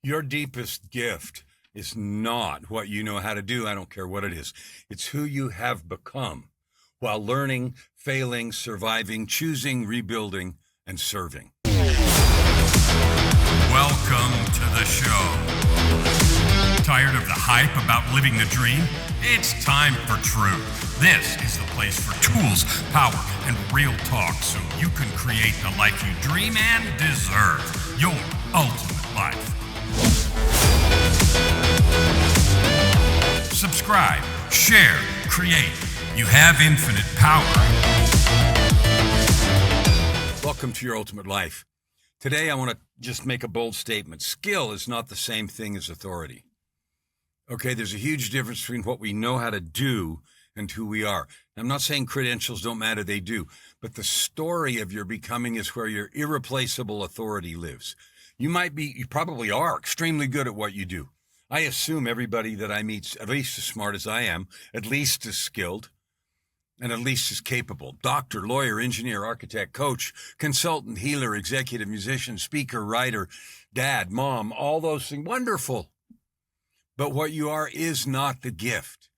Your deepest gift is not what you know how to do. I don't care what it is. It's who you have become while learning, failing, surviving, choosing, rebuilding, and serving. Welcome to the show. Tired of the hype about living the dream? It's time for truth. This is the place for tools, power, and real talk so you can create the life you dream and deserve. Your ultimate life. Subscribe, share, create. You have infinite power. Welcome to Your Ultimate Life. Today I want to just make a bold statement. Skill is not the same thing as authority. Okay, there's a huge difference between what we know how to do and who we are. I'm not saying credentials don't matter, they do. But the story of your becoming is where your irreplaceable authority lives. You probably are extremely good at what you do. I assume everybody that I meet's at least as smart as I am, at least as skilled, and at least as capable. Doctor, lawyer, engineer, architect, coach, consultant, healer, executive, musician, speaker, writer, dad, mom, all those things. Wonderful. But what you are is not the gift.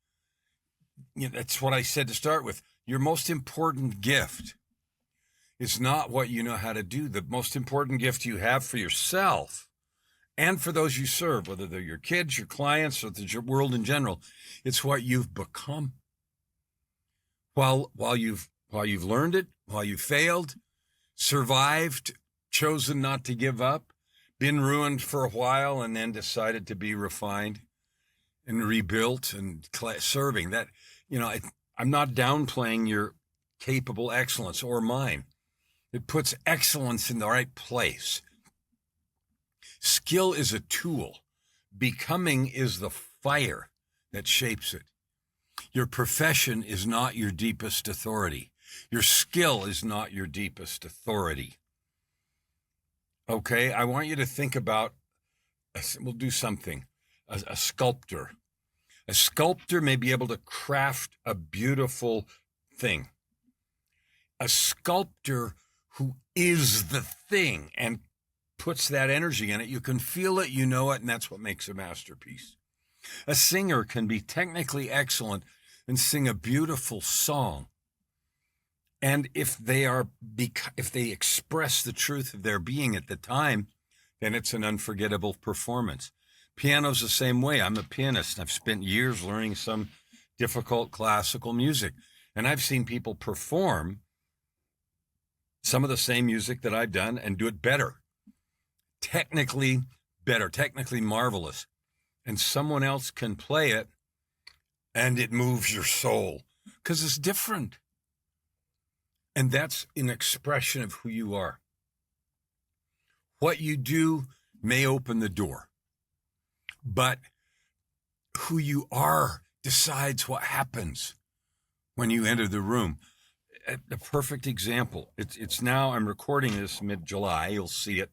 That's what I said to start with. Your most important gift is not what you know how to do. The most important gift you have for yourself and for those you serve, whether they're your kids, your clients, or the world in general, it's what you've become. While you've learned it, while you failed, survived, chosen not to give up, been ruined for a while, and then decided to be refined and rebuilt and serving. That, I'm not downplaying your capable excellence or mine. It puts excellence in the right place. Skill is a tool. Becoming is the fire that shapes it. Your profession is not your deepest authority. Your skill is not your deepest authority. Okay, I want you to think about, we'll do something, a sculptor. A sculptor may be able to craft a beautiful thing. A sculptor who is the thing and puts that energy in it, you can feel it, you know it, and that's what makes a masterpiece. A singer can be technically excellent and sing a beautiful song. And if they express the truth of their being at the time, then it's an unforgettable performance. Piano's the same way. I'm a pianist. I've spent years learning some difficult classical music. And I've seen people perform some of the same music that I've done and do it better. Technically better, technically marvelous. And someone else can play it and it moves your soul because it's different. And that's an expression of who you are. What you do may open the door, but who you are decides what happens when you enter the room. A perfect example. It's now, I'm recording this mid-July. You'll see it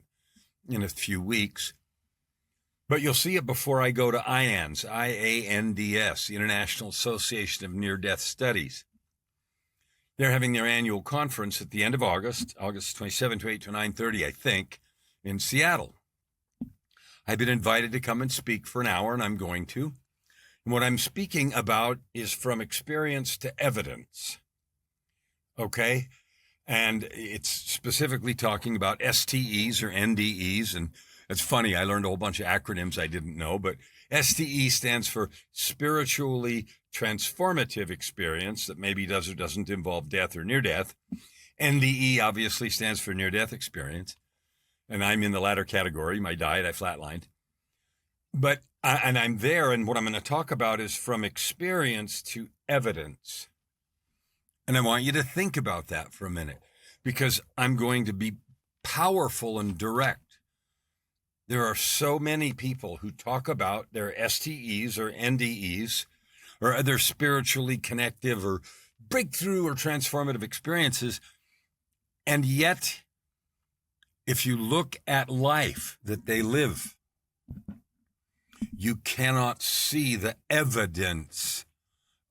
in a few weeks. But you'll see it before I go to IANDS, IANDS, the International Association of Near-Death Studies. They're having their annual conference at the end of August 27, 28 to 9:30, I think, in Seattle. I've been invited to come and speak for an hour, and I'm going to. And what I'm speaking about is from experience to evidence, okay? And it's specifically talking about STEs or NDEs, and it's funny, I learned a whole bunch of acronyms I didn't know, but STE stands for spiritually transformative experience that maybe does or doesn't involve death or near death. NDE obviously stands for near death experience. And I'm in the latter category. My diet, I flatlined. But I'm there, and what I'm going to talk about is from experience to evidence. And I want you to think about that for a minute, because I'm going to be powerful and direct. There are so many people who talk about their STEs or NDEs or other spiritually connective or breakthrough or transformative experiences. And yet, if you look at life that they live, you cannot see the evidence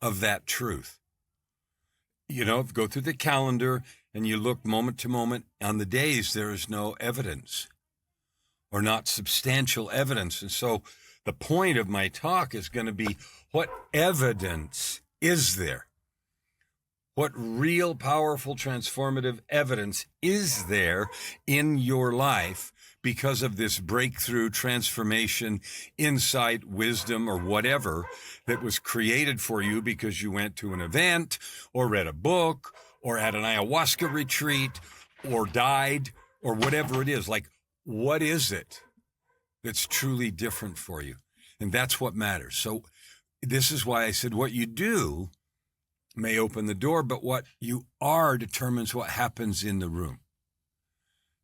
of that truth. Go through the calendar and you look moment to moment on the days, there is no evidence. or not substantial evidence. And so the point of my talk is going to be, what evidence is there? What real, powerful, transformative evidence is there in your life because of this breakthrough, transformation, insight, wisdom, or whatever that was created for you because you went to an event or read a book or had an ayahuasca retreat or died or whatever it is? Like, what is it that's truly different for you? And that's what matters. So this is why I said what you do may open the door, but what you are determines what happens in the room.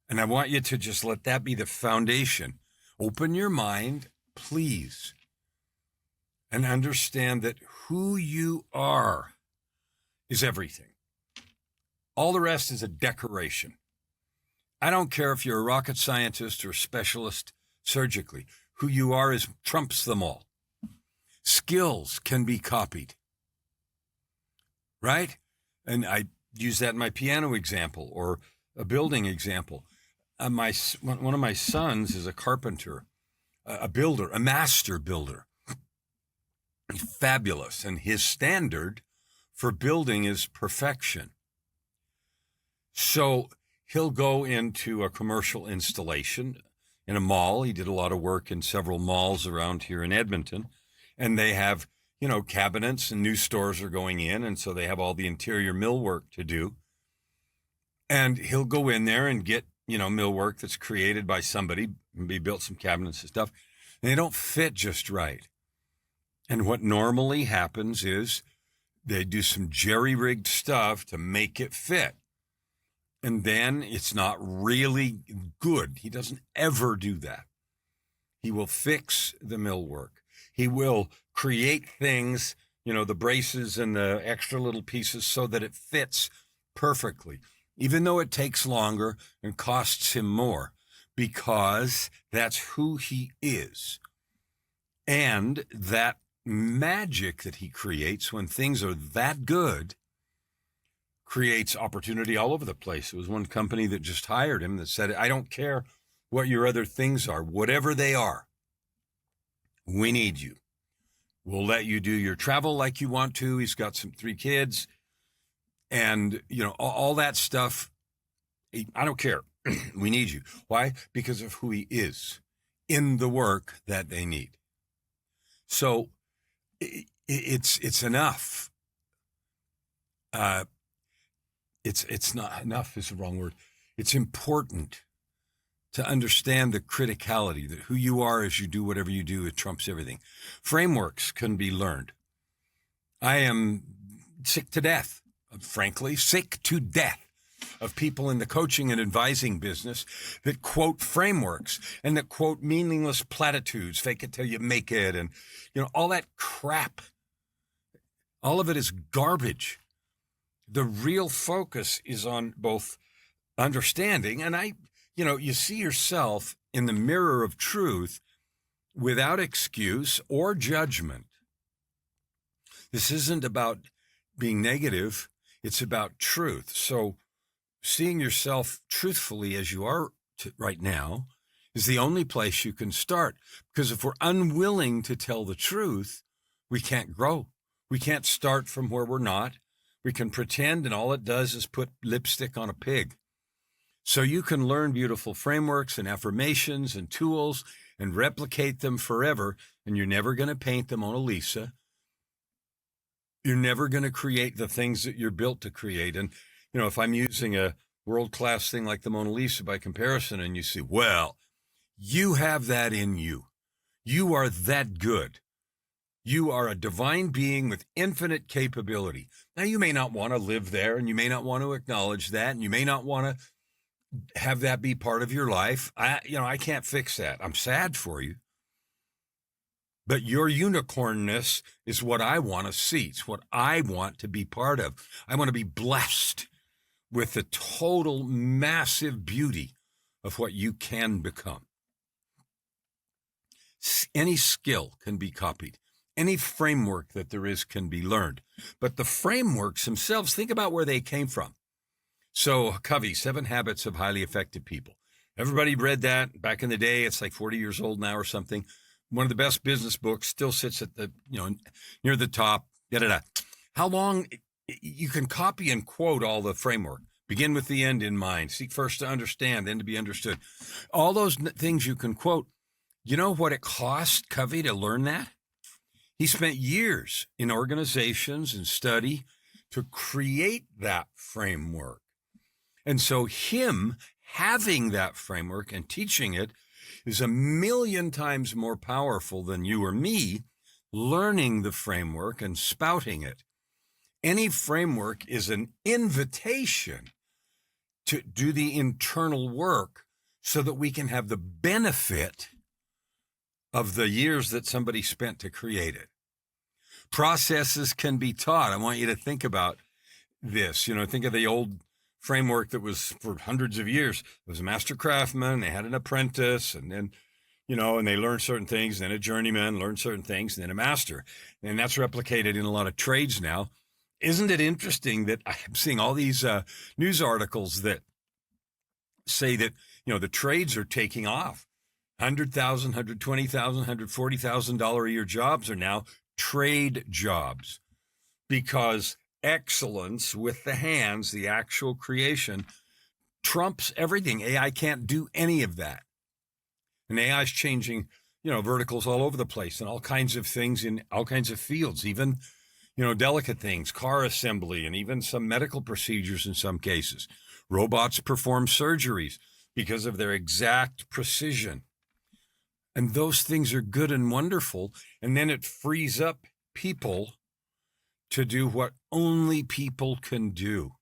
And I want you to just let that be the foundation. Open your mind, please, and understand that who you are is everything. All the rest is a decoration. I don't care if you're a rocket scientist or a specialist surgically. Who you are is trumps them all. Skills can be copied. Right? And I use that in my piano example or a building example. One of my sons is a carpenter, a builder, a master builder. He's fabulous. And his standard for building is perfection. So he'll go into a commercial installation in a mall. He did a lot of work in several malls around here in Edmonton. And they have, cabinets, and new stores are going in. And so they have all the interior millwork to do. And he'll go in there and get, millwork that's created by somebody, maybe built some cabinets and stuff. And they don't fit just right. And what normally happens is they do some jerry-rigged stuff to make it fit. And then it's not really good. He doesn't ever do that. He will fix the millwork. He will create things, the braces and the extra little pieces so that it fits perfectly, even though it takes longer and costs him more, because that's who he is. And that magic that he creates when things are that good creates opportunity all over the place. It was one company that just hired him that said, I don't care what your other things are, whatever they are, we need you. We'll let you do your travel like you want to. He's got 3 kids and, all that stuff. I don't care. We need you. Why? Because of who he is in the work that they need. So it's enough. It's not enough is the wrong word. It's important to understand the criticality that who you are as you do whatever you do, it trumps everything. Frameworks can be learned. I am sick to death, frankly, sick to death of people in the coaching and advising business that quote frameworks and that quote meaningless platitudes, fake it till you make it, and all that crap. All of it is garbage. The real focus is on both understanding, and you see yourself in the mirror of truth without excuse or judgment. This isn't about being negative. It's about truth. So seeing yourself truthfully as you are right now is the only place you can start. Because if we're unwilling to tell the truth, we can't grow. We can't start from where we're not. We can pretend, and all it does is put lipstick on a pig. So you can learn beautiful frameworks and affirmations and tools and replicate them forever, and you're never going to paint the Mona Lisa. You're never going to create the things that you're built to create. And, if I'm using a world-class thing like the Mona Lisa by comparison, and you see, well, you have that in you. You are that good. You are a divine being with infinite capability. Now, you may not want to live there, and you may not want to acknowledge that, and you may not want to have that be part of your life. I can't fix that. I'm sad for you. But your unicornness is what I want to see. It's what I want to be part of. I want to be blessed with the total massive beauty of what you can become. Any skill can be copied. Any framework that there is can be learned. But the frameworks themselves, think about where they came from. So Covey, 7 Habits of Highly Effective People. Everybody read that back in the day. It's like 40 years old now or something. One of the best business books, still sits at the, near the top. How long you can copy and quote all the framework. Begin with the end in mind. Seek first to understand, then to be understood. All those things you can quote. You know what it cost Covey to learn that? He spent years in organizations and study to create that framework. And so him having that framework and teaching it is 1,000,000 times more powerful than you or me learning the framework and spouting it. Any framework is an invitation to do the internal work so that we can have the benefit of the years that somebody spent to create it. Processes can be taught. I want you to think about this. Think of the old framework that was for hundreds of years. It was a master craftsman. They had an apprentice, and then, and they learned certain things. Then a journeyman learned certain things, and then a master. And that's replicated in a lot of trades now. Isn't it interesting that I'm seeing all these news articles that say that, the trades are taking off. $100,000, $120,000, $140,000 a year jobs are now trade jobs, because excellence with the hands, the actual creation, trumps everything. AI can't do any of that. And AI is changing, verticals all over the place and all kinds of things in all kinds of fields, even, delicate things, car assembly, and even some medical procedures in some cases. Robots perform surgeries because of their exact precision. And those things are good and wonderful. And then it frees up people to do what only people can do.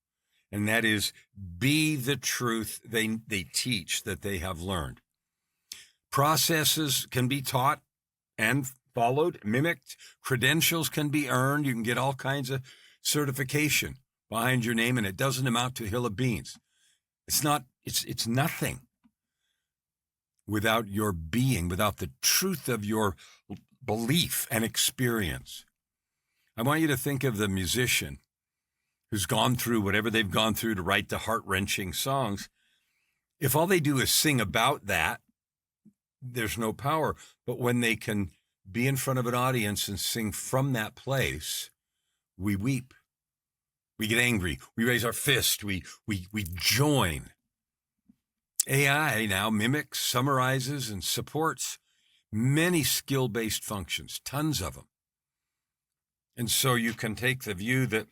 And that is be the truth they teach that they have learned. Processes can be taught and followed, mimicked. Credentials can be earned. You can get all kinds of certification behind your name, and it doesn't amount to a hill of beans. It's nothing without your being, without the truth of your belief and experience. I want you to think of the musician who's gone through whatever they've gone through to write the heart-wrenching songs. If all they do is sing about that, there's no power. But when they can be in front of an audience and sing from that place, we weep. We get angry. We raise our fist. We join. AI now mimics, summarizes, and supports many skill-based functions, tons of them. And so you can take the view that,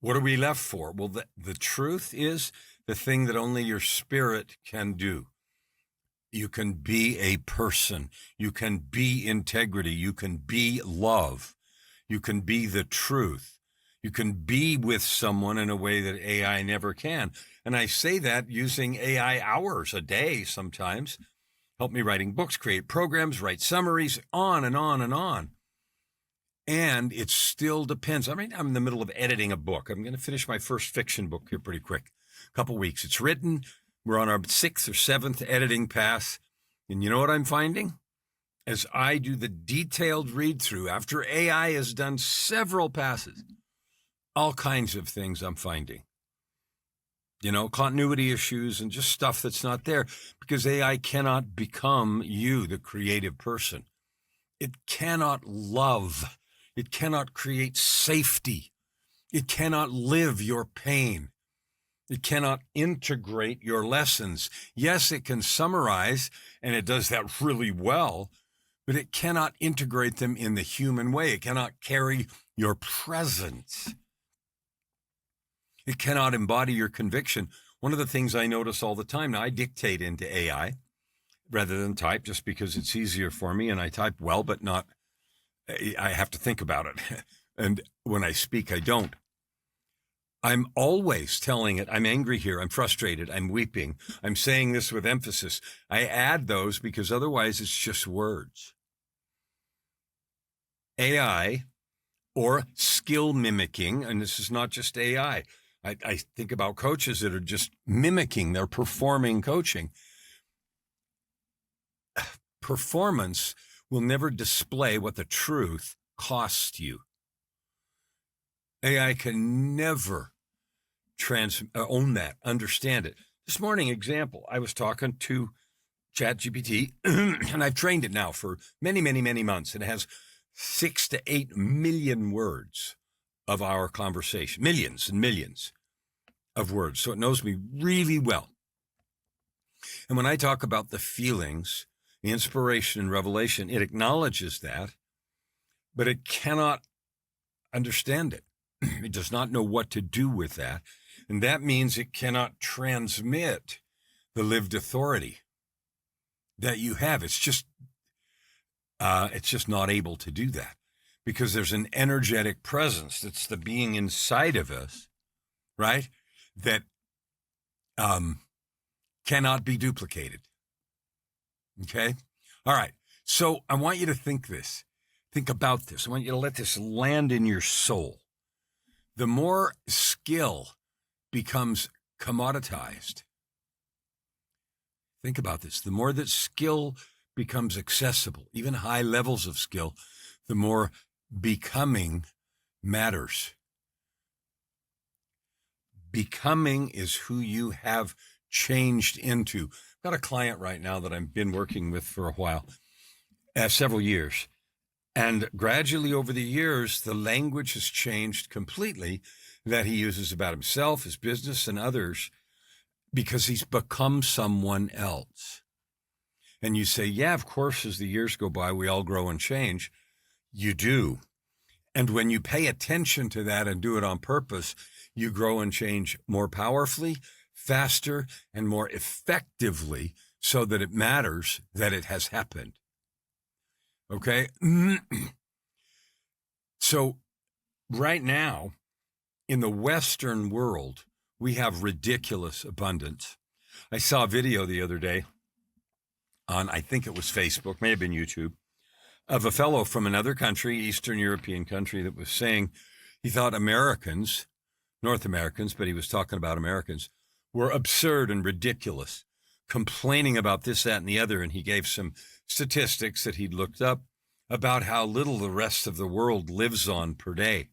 what are we left for? Well, the truth is the thing that only your spirit can do. You can be a person. You can be integrity. You can be love. You can be the truth. You can be with someone in a way that AI never can. And I say that using AI hours a day sometimes. Help me writing books, create programs, write summaries, on and on and on. And it still depends. I'm in the middle of editing a book. I'm going to finish my first fiction book here pretty quick. A couple weeks. It's written. We're on our 6th or 7th editing pass. And you know what I'm finding? As I do the detailed read through, after AI has done several passes, all kinds of things I'm finding. Continuity issues and just stuff that's not there, because AI cannot become you, the creative person. It cannot love. It cannot create safety. It cannot live your pain. It cannot integrate your lessons. Yes, it can summarize, and it does that really well, but it cannot integrate them in the human way. It cannot carry your presence. It cannot embody your conviction. One of the things I notice all the time, now I dictate into AI rather than type, just because it's easier for me, and I type well, but not, I have to think about it. And when I speak, I don't. I'm always telling it, I'm angry here, I'm frustrated, I'm weeping, I'm saying this with emphasis. I add those because otherwise it's just words. AI or skill mimicking, and this is not just AI. I think about coaches that are just mimicking, they're performing coaching. Performance will never display what the truth costs you. AI can never own that, understand it. This morning, example, I was talking to ChatGPT, and I've trained it now for many, many, many months. And it has 6 to 8 million words of our conversation, millions and millions of words. So it knows me really well. And when I talk about the feelings, the inspiration and revelation, it acknowledges that, but it cannot understand it. It does not know what to do with that. And that means it cannot transmit the lived authority that you have. It's just not able to do that because there's an energetic presence that's the being inside of us, right? That cannot be duplicated. Okay? All right. So I want you to think about this. I want you to let this land in your soul. The more skill becomes commoditized, think about this. The more that skill becomes accessible, even high levels of skill, the more becoming matters. Becoming is who you have changed into. I've got a client right now that I've been working with for a while, several years. And gradually over the years, the language has changed completely that he uses about himself, his business, and others, because he's become someone else. And you say, yeah, of course, as the years go by, we all grow and change. You do. And when you pay attention to that and do it on purpose, you grow and change more powerfully, faster, and more effectively so that it matters that it has happened. Okay? So right now, in the Western world, we have ridiculous abundance. I saw a video the other day on, I think it was Facebook, may have been YouTube, of a fellow from another country, Eastern European country, that was saying he thought Americans, North Americans, but he was talking about Americans, were absurd and ridiculous, complaining about this, that, and the other. And he gave some statistics that he'd looked up about how little the rest of the world lives on per day.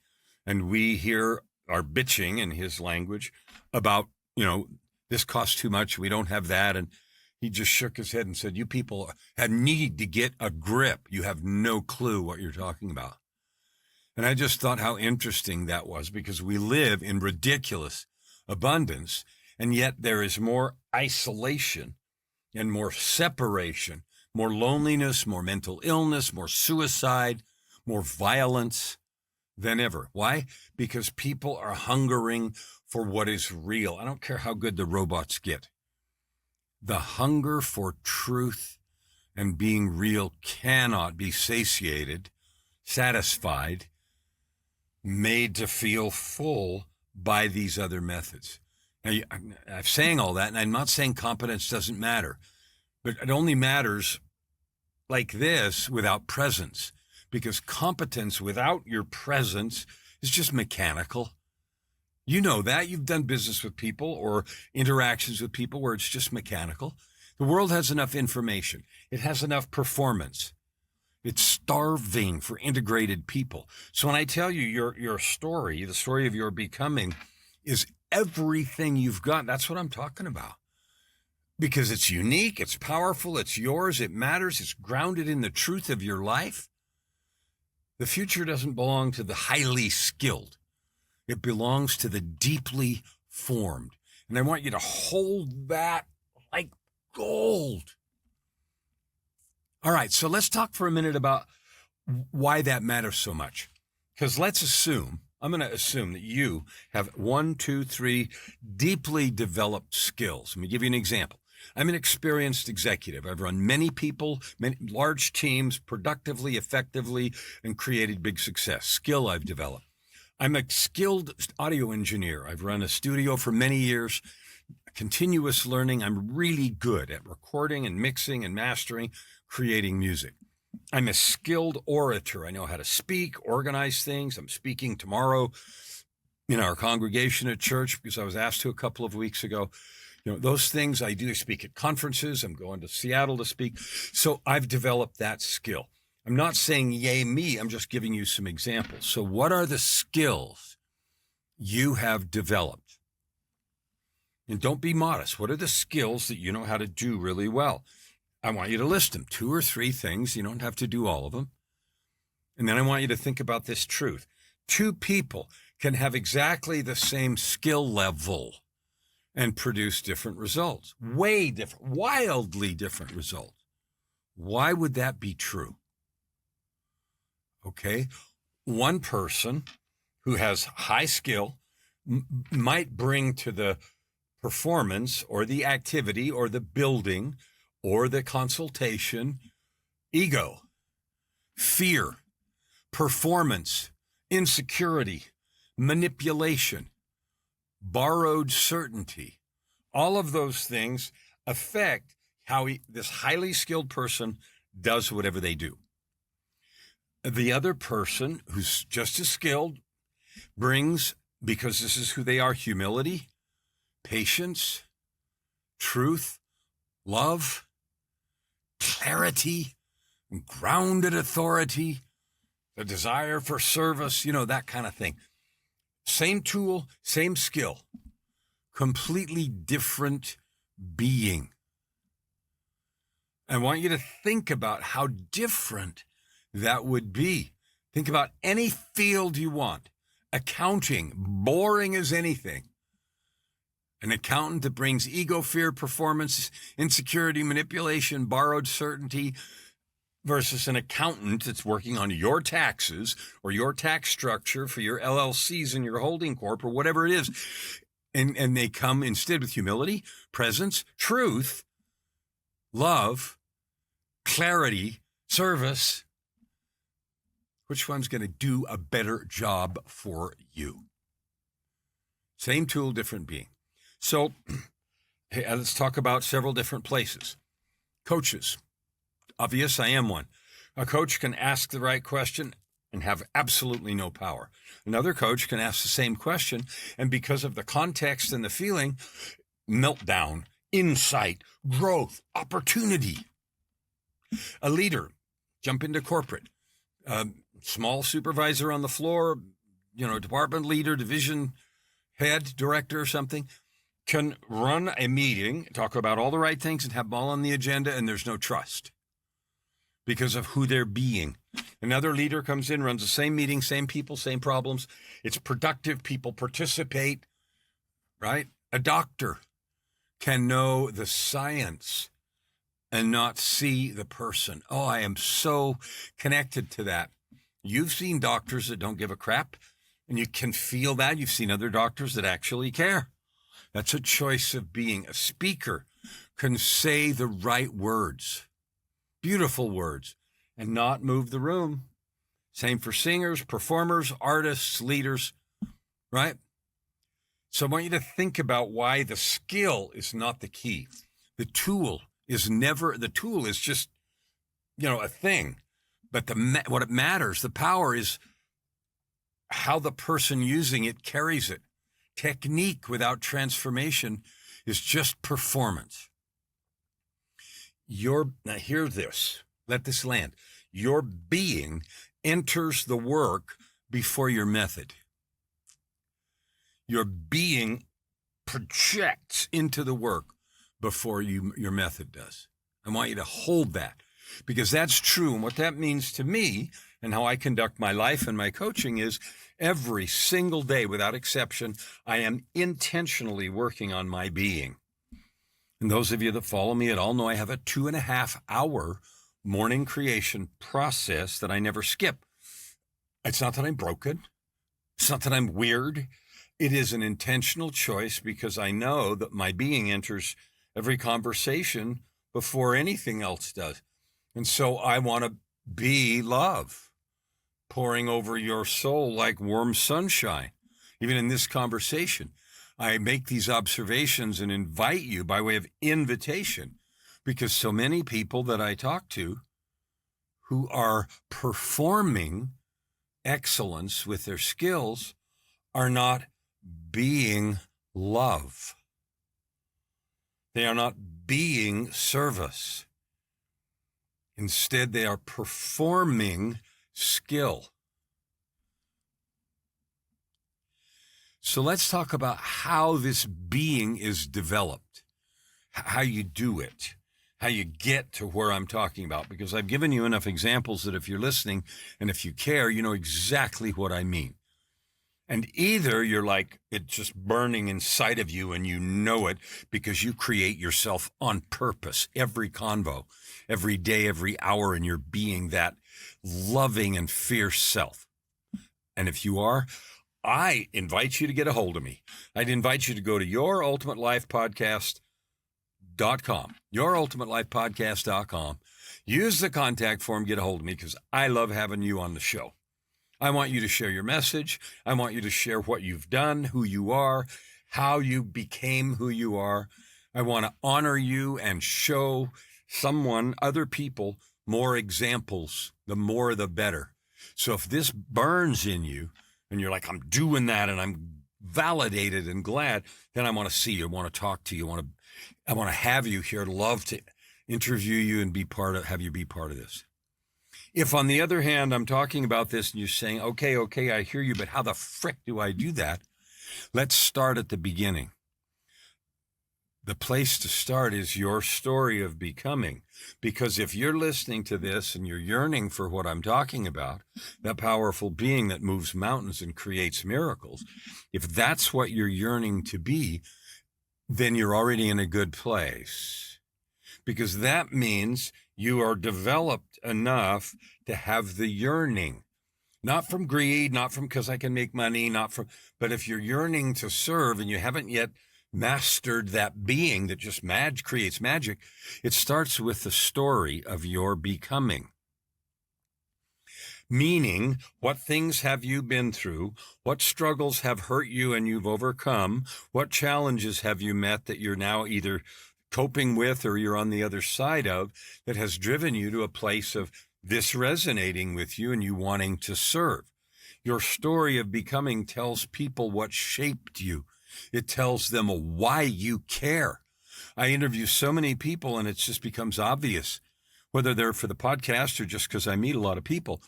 And we here are bitching, in his language, about, this costs too much. We don't have that. And he just shook his head and said, you people need to get a grip. You have no clue what you're talking about. And I just thought how interesting that was, because we live in ridiculous abundance, and yet there is more isolation and more separation, more loneliness, more mental illness, more suicide, more violence than ever. Why? Because people are hungering for what is real. I don't care how good the robots get. The hunger for truth and being real cannot be satiated, satisfied, made to feel full by these other methods. Now, I'm saying all that, and I'm not saying competence doesn't matter, but it only matters like this without presence, because competence without your presence is just mechanical. You know that. You've done business with people or interactions with people where it's just mechanical. The world has enough information. It has enough performance. It's starving for integrated people. So when I tell you your story, the story of your becoming is everything you've got. That's what I'm talking about. Because it's unique, it's powerful, it's yours, it matters, it's grounded in the truth of your life. The future doesn't belong to the highly skilled. It belongs to the deeply formed. And I want you to hold that like gold. All right, so let's talk for a minute about why that matters so much. Because I'm going to assume that you have 1, 2, 3 deeply developed skills. Let me give you an example. I'm an experienced executive. I've run many people, many large teams, productively, effectively, and created big success. Skill I've developed. I'm a skilled audio engineer. I've run a studio for many years, continuous learning. I'm really good at recording and mixing and mastering, creating music. I'm a skilled orator. I know how to speak, organize things. I'm speaking tomorrow in our congregation at church because I was asked to a couple of weeks ago. Those things I do. Speak at conferences. I'm going to Seattle to speak. So I've developed that skill. I'm not saying yay me. I'm just giving you some examples. So what are the skills you have developed And don't be modest. What are the skills that you know how to do really well? I want you to list them, 2 or 3 things. You don't have to do all of them. And then I want you to think about this truth. 2 people can have exactly the same skill level and produce different results, way different, wildly different results. Why would that be true? Okay. One person who has high skill might bring to the performance or the activity or the building or the consultation ego, fear, performance, insecurity, manipulation, borrowed certainty. All of those things affect how this highly skilled person does whatever they do. The other person who's just as skilled brings, because this is who they are, humility, patience, truth, love, clarity, grounded authority, the desire for service, that kind of thing. Same tool, same skill, completely different being. I want you to think about how different that would be. Think about any field you want. Accounting, boring as anything. An accountant that brings ego, fear, performance, insecurity, manipulation, borrowed certainty, versus an accountant that's working on your taxes or your tax structure for your LLCs and your holding corp or whatever it is. And they come instead with humility, presence, truth, love, clarity, service. Which one's going to do a better job for you? Same tool, different being. So let's talk about several different places. Coaches. Obvious, I am one. A coach can ask the right question and have absolutely no power. Another coach can ask the same question, and because of the context and the feeling, meltdown, insight, growth, opportunity. A leader, jump into corporate. Small supervisor on the floor, department leader, division head, director or something, can run a meeting, talk about all the right things and have them all on the agenda, and there's no trust because of who they're being. Another leader comes in, runs the same meeting, same people, same problems. It's productive. People participate, right? A doctor can know the science and not see the person. Oh, I am so connected to that. You've seen doctors that don't give a crap, and you can feel that. You've seen other doctors that actually care. That's a choice of being. A speaker can say the right words, beautiful words, and not move the room. Same for singers, performers, artists, leaders, right? So I want you to think about why the skill is not the key. The tool is just, a thing. But what it matters, the power is how the person using it carries it. Technique without transformation is just performance. Now hear this, let this land. Your being enters the work before your method. Your being projects into the work before your method does. I want you to hold that, because that's true. And what that means to me and how I conduct my life and my coaching is every single day, without exception, I am intentionally working on my being. And those of you that follow me at all know I have a 2.5-hour morning creation process that I never skip. It's not that I'm broken. It's not that I'm weird. It is an intentional choice because I know that my being enters every conversation before anything else does. And so I want to be love, pouring over your soul like warm sunshine. Even in this conversation, I make these observations and invite you by way of invitation, because so many people that I talk to who are performing excellence with their skills are not being love. They are not being service. Instead, they are performing skill. So let's talk about how this being is developed, how you do it, how you get to where I'm talking about, because I've given you enough examples that if you're listening and if you care, you know exactly what I mean. And either you're like, it's just burning inside of you and you know it because you create yourself on purpose, every convo, every day, every hour, and you're being that loving and fierce self. And if you are, I invite you to get a hold of me. I'd invite you to go to yourultimatelifepodcast.com, yourultimatelifepodcast.com. Use the contact form, get a hold of me, because I love having you on the show. I want you to share your message. I want you to share what you've done, who you are, how you became who you are. I want to honor you and show other people, more examples. The more, the better. So if this burns in you and you're like, I'm doing that and I'm validated and glad, then I want to see you, I want to talk to you, I want to have you here. I'd love to interview you and have you be part of this. If, on the other hand, I'm talking about this and you're saying, okay, I hear you, but how the frick do I do that? Let's start at the beginning. The place to start is your story of becoming. Because if you're listening to this and you're yearning for what I'm talking about, that powerful being that moves mountains and creates miracles, if that's what you're yearning to be, then you're already in a good place. Because that means you are developed enough to have the yearning, not from greed, not from because I can make money, but if you're yearning to serve and you haven't yet mastered that being that just creates magic, it starts with the story of your becoming. Meaning, what things have you been through? What struggles have hurt you and you've overcome? What challenges have you met that you're now either coping with or you're on the other side of, that has driven you to a place of this resonating with you and you wanting to serve? Your story of becoming tells people what shaped you. It tells them why you care. I interview so many people and it just becomes obvious, whether they're for the podcast or just because I meet a lot of people.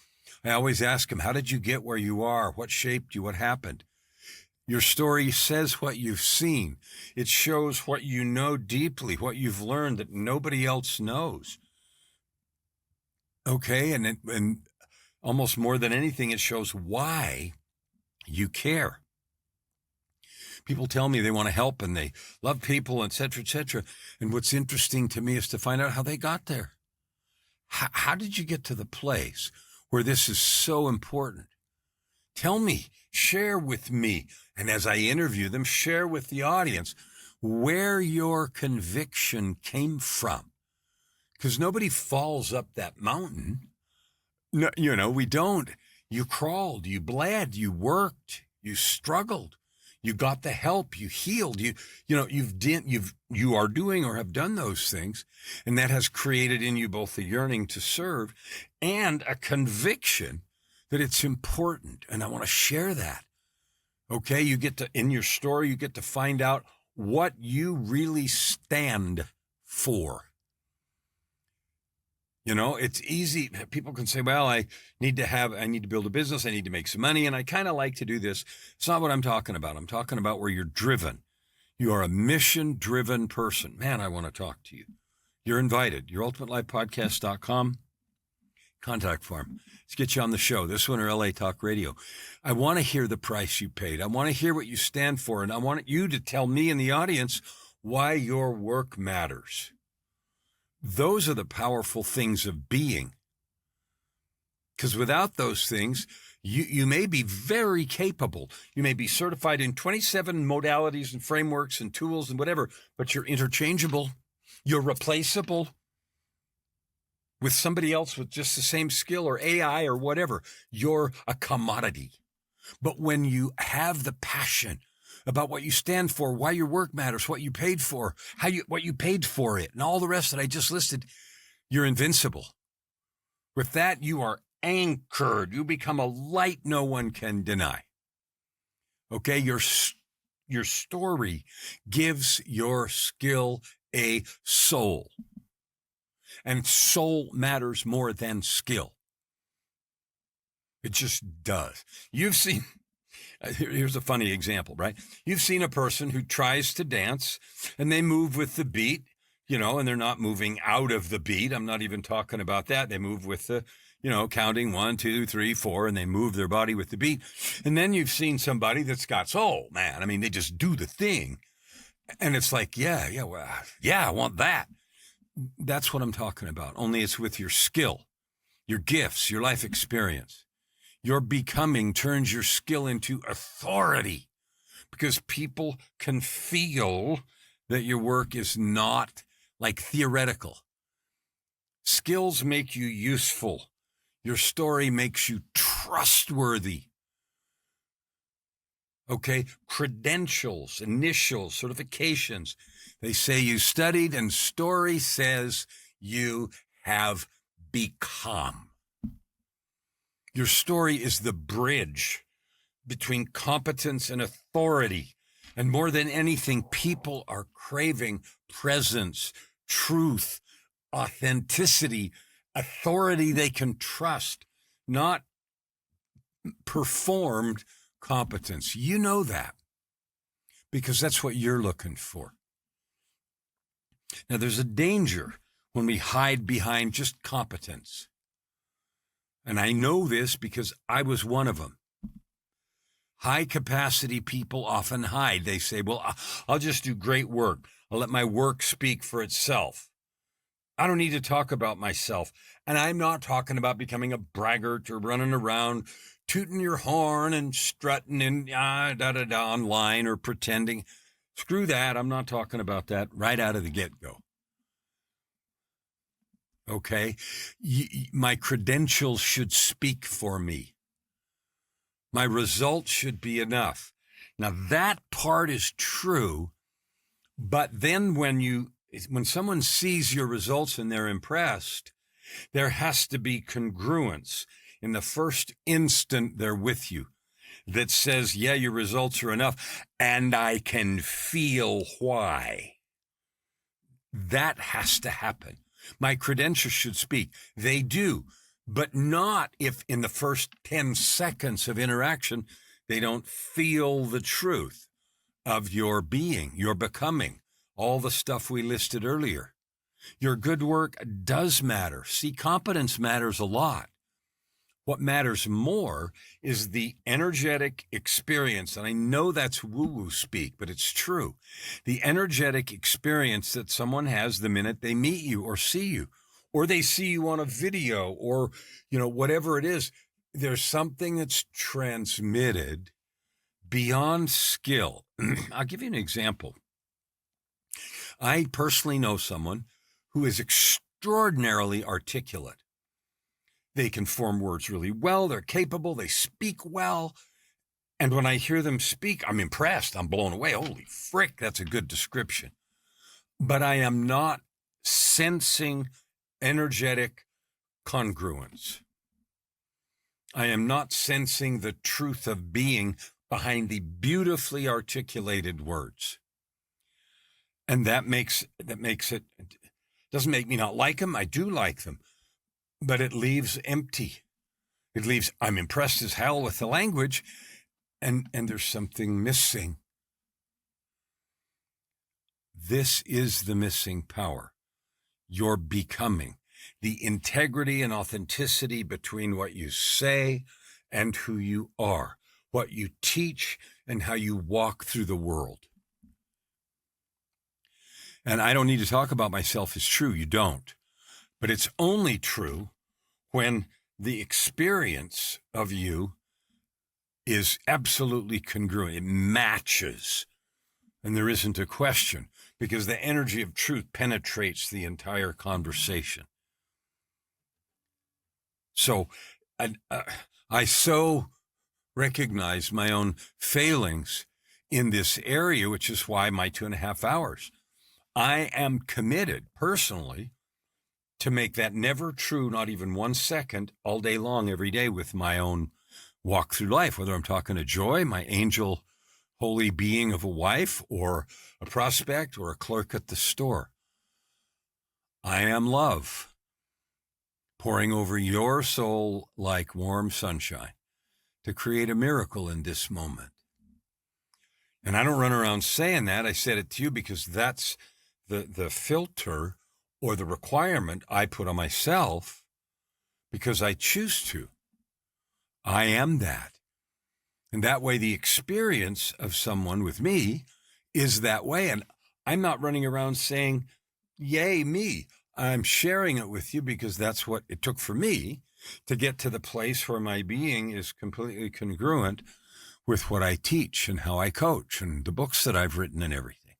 I always ask them, how did you get where you are? What shaped you? What happened? Your story says what you've seen. It shows what you know deeply, what you've learned that nobody else knows. Okay, and almost more than anything, it shows why you care. People tell me they want to help and they love people, et cetera, et cetera. And what's interesting to me is to find out how they got there. How did you get to the place where this is so important? Tell me, share with me. And as I interview them, share with the audience where your conviction came from. Because nobody falls up that mountain. No, we don't. You crawled, you bled, you worked, you struggled, you got the help, you healed, you are doing or have done those things. And that has created in you both the yearning to serve and a conviction that it's important. And I want to share that. Okay. In your story, you get to find out what you really stand for. It's easy. People can say, well, I need to build a business. I need to make some money. And I kind of like to do this. It's not what I'm talking about. I'm talking about where you're driven. You are a mission-driven person. Man, I want to talk to you. You're invited. yourultimatelifepodcast.com. Contact form. Let's get you on the show. This one or LA Talk Radio. I want to hear the price you paid. I want to hear what you stand for. And I want you to tell me and the audience why your work matters. Those are the powerful things of being. Because without those things, you may be very capable. You may be certified in 27 modalities and frameworks and tools and whatever, but you're interchangeable. You're replaceable with somebody else with just the same skill or AI or whatever. You're a commodity. But when you have the passion about what you stand for, why your work matters, what you paid for, what you paid for it, and all the rest that I just listed, you're invincible. With that, you are anchored. You become a light no one can deny. Okay, your story gives your skill a soul. And soul matters more than skill. It just does. You've seen Here's a funny example, right? You've seen a person who tries to dance and they move with the beat, and they're not moving out of the beat. I'm not even talking about that. They move with the, counting 1, 2, 3, 4, and they move their body with the beat. And then you've seen somebody that's got soul, man. I mean, they just do the thing. And it's like, yeah, I want that. That's what I'm talking about. Only it's with your skill, your gifts, your life experience. Your becoming turns your skill into authority because people can feel that your work is not like theoretical. Skills make you useful. Your story makes you trustworthy. Okay, credentials, initials, certifications. They say you studied, and story says you have become. Your story is the bridge between competence and authority. And more than anything, people are craving presence, truth, authenticity, authority they can trust, not performed competence. You know that because that's what you're looking for. Now, there's a danger when we hide behind just competence. And I know this because I was one of them. High capacity people often hide. They say, well, I'll just do great work. I'll let my work speak for itself. I don't need to talk about myself. And I'm not talking about becoming a braggart or running around tooting your horn and strutting and online or pretending. Screw that. I'm not talking about that right out of the get-go. Okay? My credentials should speak for me. My results should be enough. Now, that part is true, but then when someone sees your results and they're impressed, there has to be congruence in the first instant they're with you that says, yeah, your results are enough, and I can feel why. That has to happen. My credentials should speak. They do, but not if in the first 10 seconds of interaction, they don't feel the truth of your being, your becoming, all the stuff we listed earlier. Your good work does matter. See, competence matters a lot. What matters more is the energetic experience. And I know that's woo-woo speak, but it's true. The energetic experience that someone has the minute they meet you or see you, or they see you on a video or, whatever it is. There's something that's transmitted beyond skill. I'll give you an example. I personally know someone who is extraordinarily articulate. They can form words really well. They're capable. They speak well. And when I hear them speak, I'm impressed. I'm blown away. Holy frick, that's a good description. But I am not sensing energetic congruence. I am not sensing the truth of being behind the beautifully articulated words. And that makes it, doesn't make me not like them. I do like them. But it leaves empty. It leaves, I'm impressed as hell with the language, and there's something missing. This is the missing power. Your becoming. The integrity and authenticity between what you say and who you are. What you teach and how you walk through the world. And I don't need to talk about myself as true. You don't. But it's only true when the experience of you is absolutely congruent. It matches. And there isn't a question because the energy of truth penetrates the entire conversation. So I so recognize my own failings in this area, which is why my 2.5 hours. I am committed personally to make that never true, not even 1 second, all day long, every day with my own walk through life, whether I'm talking to Joy, my angel, holy being of a wife, or a prospect, or a clerk at the store. I am love, pouring over your soul like warm sunshine. to create a miracle in this moment. And I don't run around saying that. I said it to you because that's the filter or the requirement I put on myself because I choose to. I am that. And that way the experience of someone with me is that way. And I'm not running around saying, yay, me. I'm sharing it with you because that's what it took for me to get to the place where my being is completely congruent with what I teach and how I coach and the books that I've written and everything.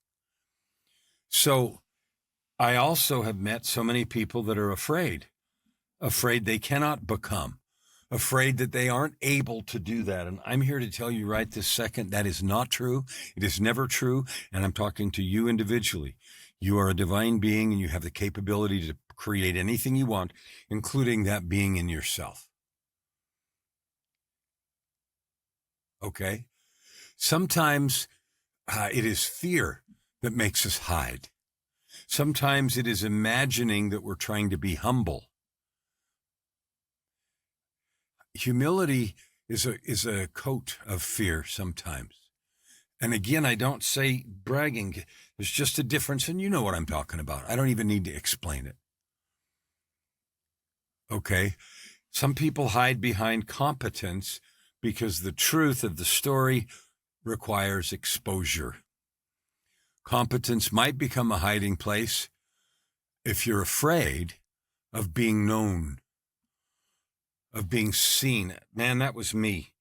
So I also have met so many people that are afraid they cannot become, afraid that they aren't able to do that. And I'm here to tell you right this second, that is not true. It is never true. And I'm talking to you individually. You are a divine being and you have the capability to create anything you want, including that being in yourself. Okay? Sometimes it is fear that makes us hide. Sometimes it is imagining that we're trying to be humble. Humility is a coat of fear sometimes. And again, I don't say bragging. There's just a difference, and you know what I'm talking about. I don't even need to explain it. Okay? Some people hide behind competence because the truth of the story requires exposure. Competence might become a hiding place if you're afraid of being known, of being seen. Man, that was me.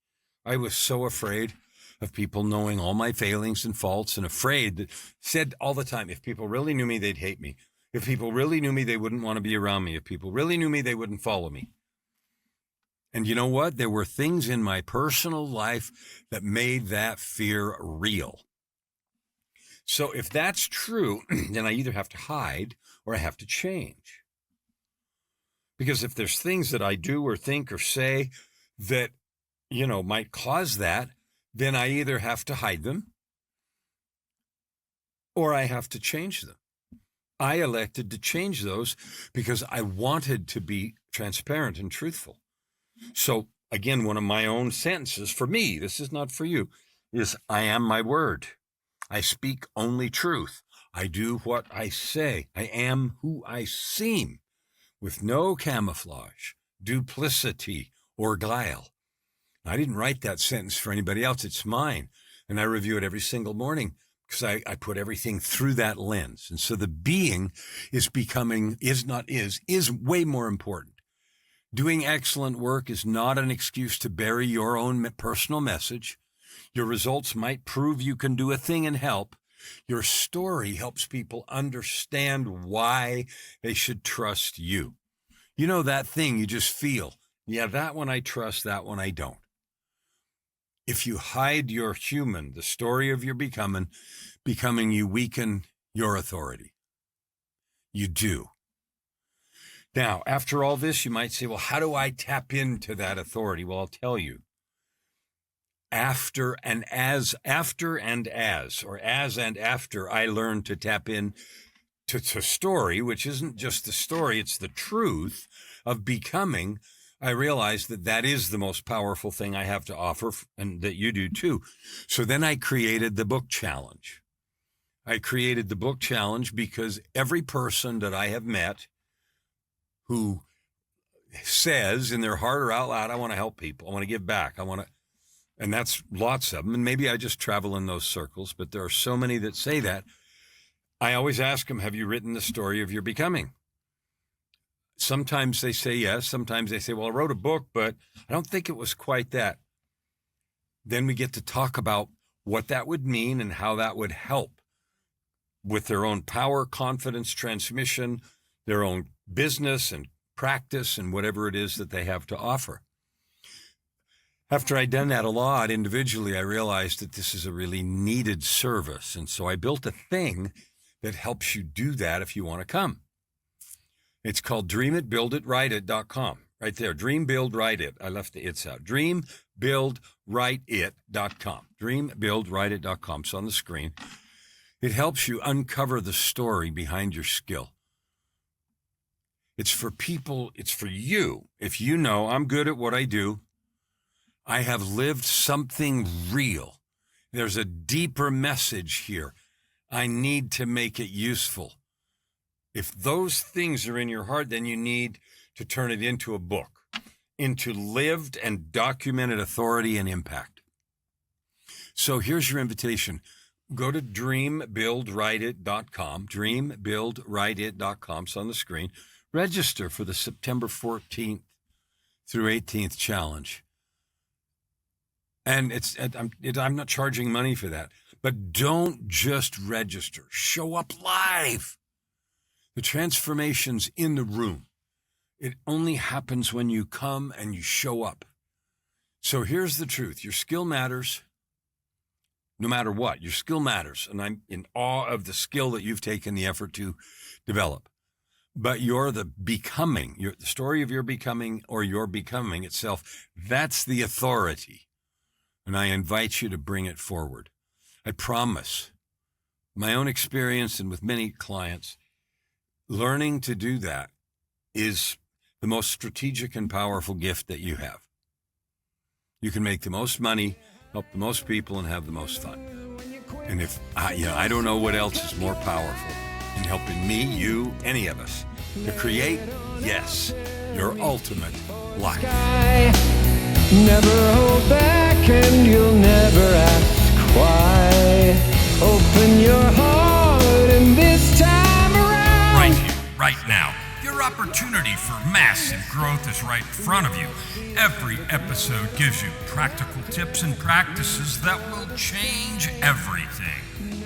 I was so afraid of people knowing all my failings and faults and afraid that said all the time, if people really knew me, they'd hate me. If people really knew me, they wouldn't want to be around me. If people really knew me, they wouldn't follow me. And you know what? There were things in my personal life that made that fear real. So if that's true, then I either have to hide or I have to change. Because if there's things that I do or think or say that, might cause that, then I either have to hide them or I have to change them. I elected to change those because I wanted to be transparent and truthful. So again, one of my own sentences for me, this is not for you, is I am my word. I speak only truth. I do what I say. I am who I seem with no camouflage, duplicity, or guile. I didn't write that sentence for anybody else. It's mine. And I review it every single morning because I put everything through that lens. And so the being is way more important. Doing excellent work is not an excuse to bury your own personal message. Your results might prove you can do a thing and help. Your story helps people understand why they should trust you. You know that thing you just feel. Yeah, that one I trust, that one I don't. If you hide your human, the story of your becoming, you weaken your authority. You do. Now, after all this, you might say, well, how do I tap into that authority? Well, I'll tell you. As and after I learned to tap in to story, which isn't just the story, it's the truth of becoming, I realized that is the most powerful thing I have to offer, and that you do too. So then I created the book challenge. I created the book challenge because every person that I have met who says in their heart or out loud, I want to help people, I want to give back, and that's lots of them. And maybe I just travel in those circles, but there are so many that say that. I always ask them, have you written the story of your becoming? Sometimes they say yes. Sometimes they say, well, I wrote a book, but I don't think it was quite that. Then we get to talk about what that would mean and how that would help with their own power, confidence, transmission, their own business and practice and whatever it is that they have to offer. After I'd done that a lot individually, I realized that this is a really needed service. And so I built a thing that helps you do that if you want to come. It's called dreamit.buildit.writeit.com. Right there. Dream, build, write it. I left the its out. Dreambuildwriteit.com. Dreambuildwriteit.com. It's on the screen. It helps you uncover the story behind your skill. It's for people. It's for you. If you know I'm good at what I do, I have lived something real. There's a deeper message here. I need to make it useful. If those things are in your heart, then you need to turn it into a book, into lived and documented authority and impact. So here's your invitation. Go to dreambuildwriteit.com, dreambuildwriteit.com. It's on the screen. Register for the September 14th through 18th challenge. And I'm not charging money for that. But don't just register. Show up live. The transformation's in the room. It only happens when you come and you show up. So here's the truth. Your skill matters no matter what. Your skill matters. And I'm in awe of the skill that you've taken the effort to develop. But you're the becoming, the story of your becoming or your becoming itself, that's the authority. And I invite you to bring it forward. I promise, my own experience and with many clients, learning to do that is the most strategic and powerful gift that you have. You can make the most money, help the most people, and have the most fun. And if I don't know what else is more powerful in helping me, you, any of us, to create, yes, your ultimate life. Never hold back and you'll never ask why. Open your heart and this time around. Right here, right now. Your opportunity for massive growth is right in front of you. Every episode gives you practical tips and practices that will change everything.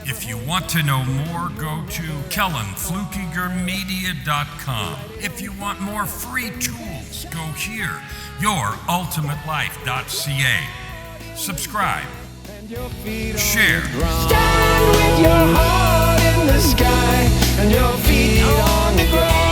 If you want to know more, go to KellanFluckigerMedia.com. If you want more free tools, go here, YourUltimateLife.ca. Subscribe. Share. Stand with your heart in the sky and your feet on the ground.